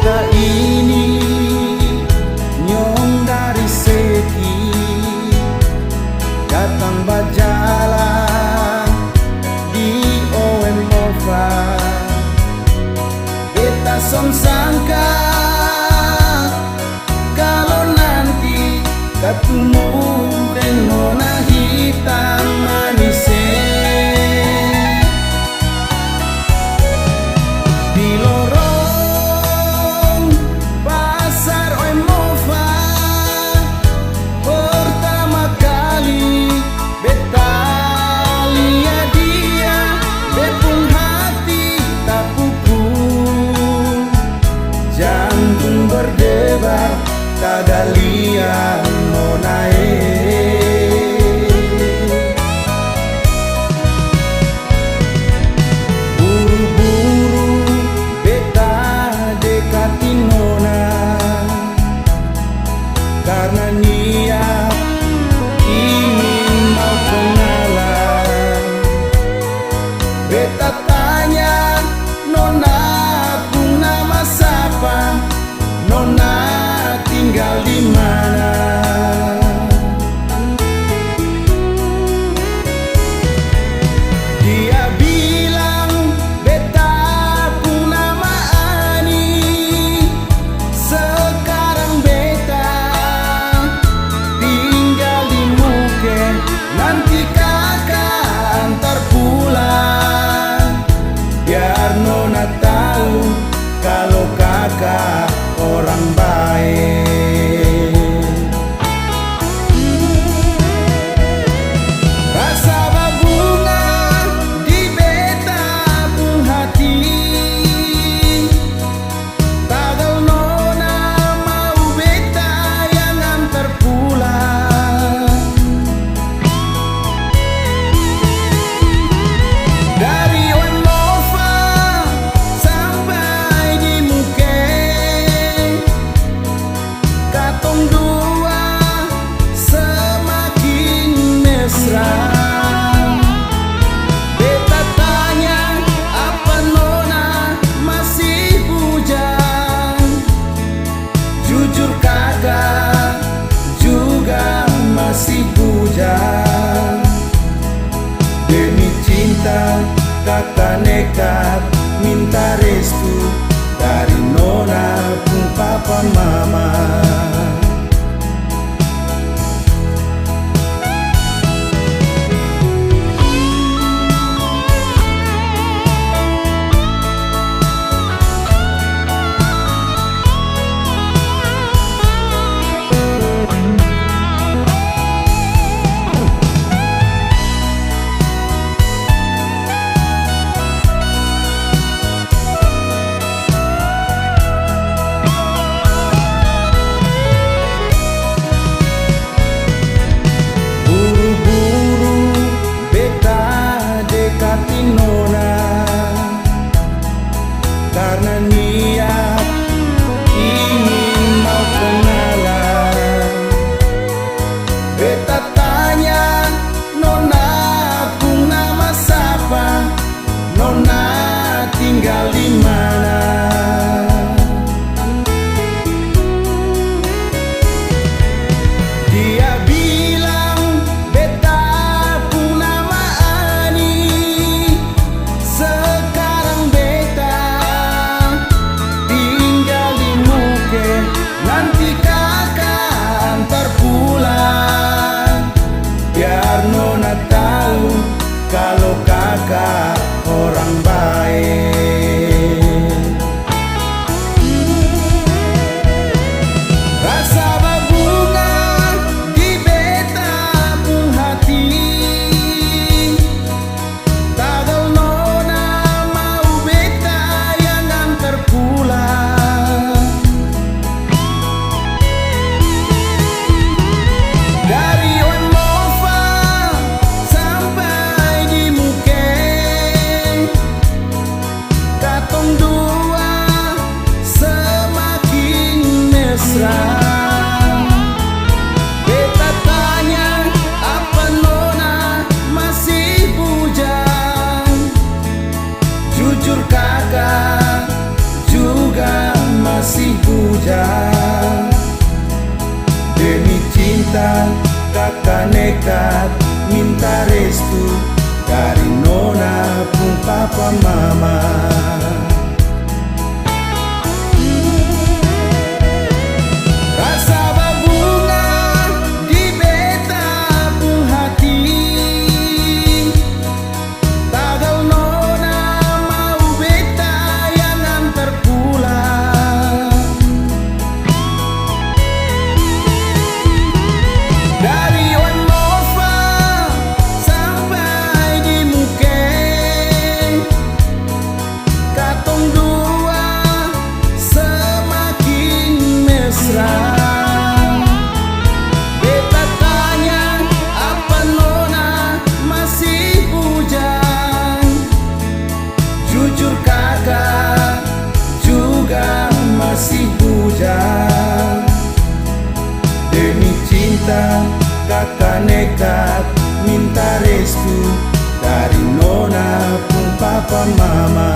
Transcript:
Ka ini nyong dari seki datang berjalan di OMOVA. Beta som sangka kalau nanti ketemu dengan nona hitam manis di lorong pasar OMOVA. Pertama kali beta lihat dia, bepung hati tak pukul, jantung berdebar kada lihat nona buru-buru beta dekati nona karena niat ingin mau kenalan. Beta tanya nona pun nama siapa, nona tinggal di mana. Dia bilang beta pun nama Ani, sekarang beta tinggal di Muke, nanti kakak antar pulang, biar nona tahu kalau kakak orang baik. Rasa berbunga di beta pun hati, tagal nona mau beta yang antar pulang. Dari OMOVA sampai di Muke, katong dua semakin mesra. Beta tanya apa nona masih bujang, jujur kakak juga masih bujang. Demi cinta kakak nekat minta restu dari nona pun papa mama. nekat minta restu dari nona pun papa mama. Rasa berbunga di beta pun hati, tagal nona mau beta yang antar pulang. Dari Wan Nova sampai di Mukeng, katong dua semakin mesra. Beta tanya apa nona masih bujang, jujur kakak juga masih bujang. Demi cinta kakak nekat minta restu dari nona pun papa mama.